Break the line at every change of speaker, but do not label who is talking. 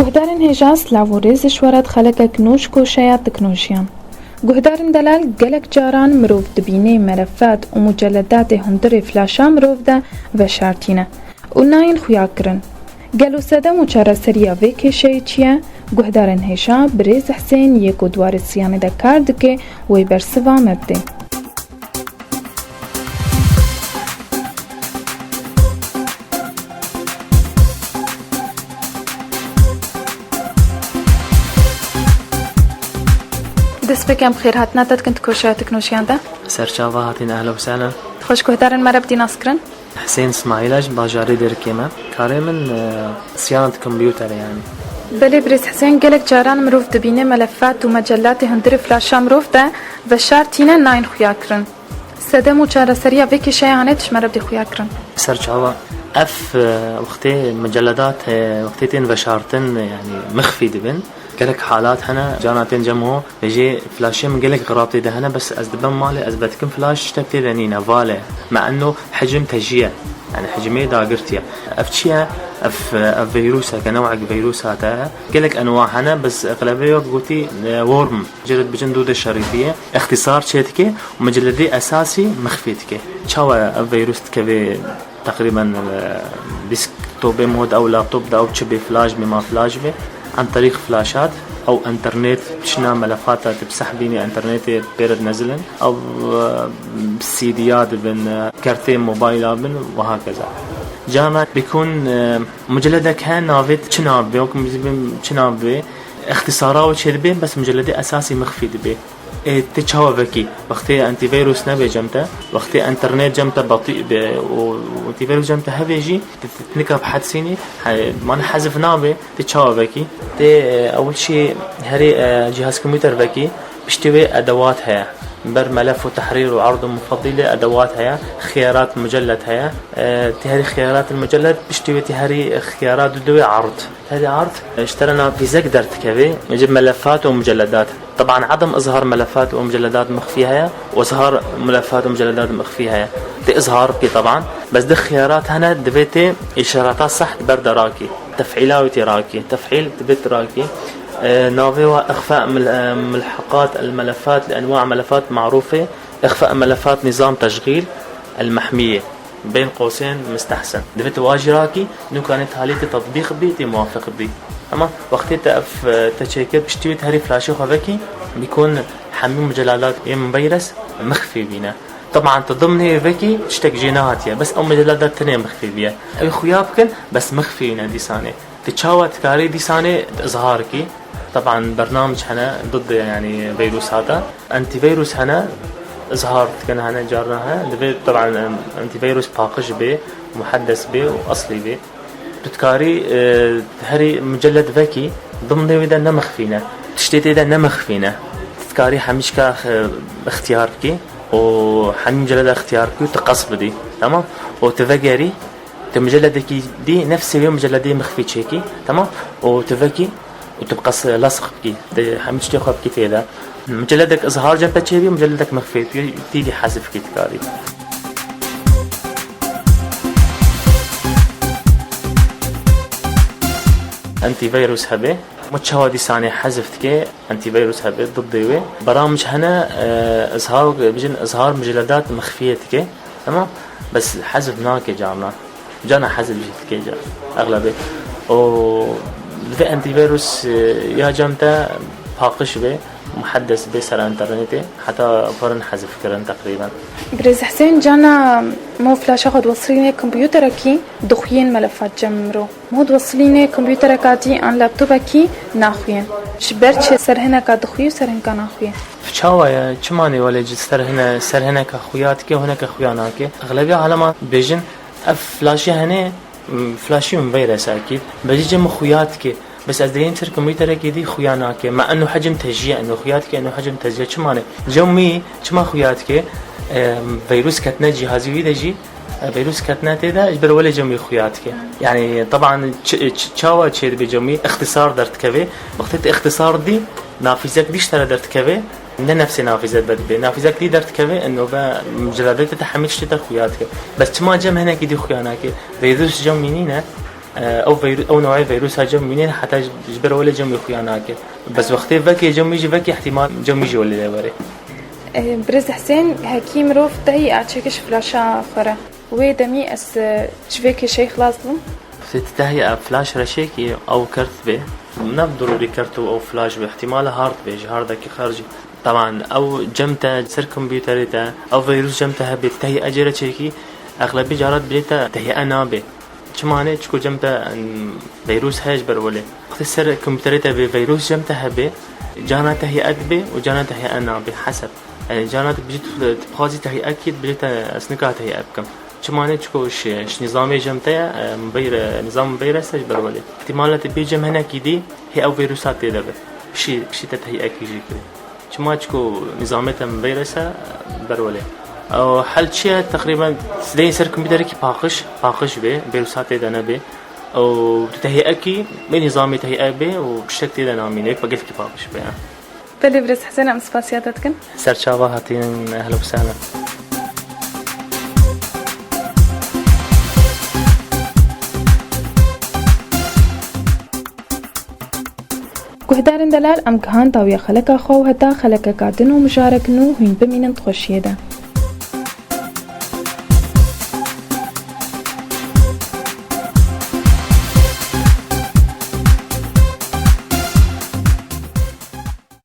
Guhdarên hêjas lavorê zişwaret xelekek nûş koşeya teknolojiyan. Guhdarên delal gelek caran mirov dibînê melefat û mucelledatê hundirê flaşa mirov de veşartîne û nayên xuya kirin. Gelo sedem û çareseriya vê kêşeyê çi ye? Guhdarên hêja Birêz Hesên yê ku dwarê siyanê de kar dike wê bersiva me bide. دەستپێکیان بخێر هاتنا دەتکن کۆشەیە تەکنۆلۆژیاندا
سەرچاوە هاتین ئەهلا وسهلا
خۆش گوهدارن مەرە بدی ناسکردن
حسين اسماعيلاج باجاري ديركيما كاري من صيانة كمبيوتر يعني
بەلێ برێز حسێن gelek caran mirov dibîne melefat û mecellatê hundirê flaşa mirov de veşartîne nayên xuya kirin. Sedem û çareseriya vê kêşeya hene tişmere bidê xuya kirin.
سەرچاوە اف وقتي مجلدات وقتين بشارتن يعني مخفي دبن قالك حالات هنا جاناتين جمعو بيجي فلاشي من قالك غرابتي ده هنا بس از دبن مالي از بتكن فلاش تبتي ذنينا فالي مع انه حجم تجيه يعني حجمي داقرتيا افتشيا اف فيروسها كنوع فيروسات قالك انواع هنا بس اغلبيه قلتي وورم جلد بجندود الشريفيه اختصار شيتكي ومجلدي اساسي مخفيتكي شاو فيروس كبي تقريبا ديسكتوب مود او لابتوب او تشبي فلاش بما فلاش به عن طريق فلاشات او انترنت شنا ملفات بسحبيني انترنت بيرد نزلن او سيديات بين كارتين موبايل بن وهكذا جانا بيكون مجلدك كان نافت شناب بيكون شناب اختصارات شربين بس مجلدي اساسي مخفي به تشاو بكي وقتي انتي فيروس نبي جمته وقتي انترنت جمته بطيء وانتي فيروس جمته هبيجي تتنكب حدسيني ما نحذف نابي تشاو بكي اول شيء هري جهاز كمبيوتر بكي بيشتوي ادواتها بر ملف وتحرير وعرض مفضله ادواتها خيارات مجلد هيا تهري خيارات المجلد بيشتوي تهري خيارات دوي عرض هذه عرض اشترينا في زقدر تكفي نجيب ملفات ومجلدات طبعا عدم اظهار ملفات ومجلدات مخفيها واظهار ملفات ومجلدات مخفيها اظهار بي طبعا بس ده خيارات هنا دبيتي اشارات صح برد راكي تفعيلات راكي تفعيل دبيت راكي نافي واخفاء ملحقات الملفات لانواع ملفات معروفه اخفاء ملفات نظام تشغيل المحميه بين قوسين مستحسن دفت واجراكي انه كانت حالتي تطبيق بي موافق بي اما وقت تقف تشيك بشتوي هري فلاشي خوكي بيكون حميم مجلدات مبيرس مخفي بينا طبعا تضمني فيكي تشتك جيناتيا بس او مجلدات تانية مخفي بيها اي خيابكن بس مخفي دي سانه تشاوت كاري دي سانه اظهاركي طبعا برنامج هنا ضد يعني فيروسات انتي فيروس هنا اظهار كان هنا جارناها طبعا انتي فيروس باقش به محدث به واصلي به بتكاري هري مجلد ذكي ضمن ودا نمخفينا تشتيتي ده نمخفينا تكاري حمشكا اختيارك وحمي مجلد اختيارك وتقصب دي تمام وتفجري تمجلدك دي نفس اليوم مجلدي مخفي تشيكي تمام وتفكي وتبقى لصق بكي حميش تاخذ بكي تيدا مجلدك اظهار جنبك شيء مجلدك مخفي تيجي حذف كي تكاري انتي فيروس هبه متشاودي ثاني حذفتك انتي فيروس هبه ضدي برامج هنا اظهار بيجن اظهار مجلدات مخفيتك تمام بس حذف هناك جانا حذف جتك جا اغلبيه او في انتي فيروس يا جمتا باقش به محدث به سر انترنتي حتى فرن حذف كرن تقريبا
بريز حسين جانا مو فلاش اخذ وصليني كمبيوتركي دخين ملفات جمرو مو توصليني كمبيوتركاتي ان لابتوبكي ناخوين شبرت سر هنا كدخوي وسر هنا كناخوين
فشاويا چماني ولا سر هنا كخوياتك وهنا كخويانك اغلبيه علامات بيجن فلاشي هنا فلاشي من فيروس اكيد بيجي جم خوياتك بس از دين تر كمبيوترك دي خوياناك مع انه حجم تجيه انه خوياتك انه حجم تجيه چمانه جمي چما خوياتك فيروس كتنا جهازي ويدجي فيروس كتنا تدا اجبر ولا جمي خوياتك يعني طبعا تشاوا تشيد بجمي اختصار درتكبه وقت اختصار دي نافذتك ديش ترى درتكبه من نفس نافذة بدبي نافذة دي درتكبه انه مجلدات تحمل شتى خوياتك بس ما جم هنا كدي خوياناك فيروس جم منينه او نوعي فيروس هجم منين حتى جبر ولا جم يخياناك بس وقت فكي جم يجي فكي احتمال جم يجي ولا دوري.
برز حسين هكي مروف تهي أعتشكش فلاشا خرا ويدمي أس شفيكي شي خلاص لهم
تتهيأ فلاش رشيكي أو كرت به نب ضروري كرتو أو فلاش باحتمال هارد بيج هاردك خارجي طبعا أو جمتا سر كمبيوتريتا أو فيروس جمتا هبي تهيأ أجرة شيكي أغلبية جارات بليتا تهيأ نابي شمانه تشكو جمتا فيروس هاج برولي وقت سر كمبيوتريتا بفيروس جمتا هبي جانا تهيأ به وجانا تهيأ نابي حسب يعني جانات بجيت تبخازي تهيأ أكيد بجيتا أسنكا تهيأ بكم شمانه تشكوش نظامي جمتا مبير نظام مبير سج برولي احتمالات بيجم هنا كيدي هي أو فيروسات تدبر بشي تهيأ كيجي كده شما تشكو نظامته مبيرسة برولي أو حل شيء تقريبا سدين سر كمبيوتر كي باقش به فيروسات تدنا به أو تهيأ كي من نظامي تهيأ به وبشكل تدنا مينك بقول كي باقش به.
بلي برز حسين أم سباسياتتكن
سر شابه هاتين أهلا وسهلا.
گهدارن دلال ام کهان تاویا خلک خو هتا خلک کاتنو مشارک نو هین بمینن تخوشیده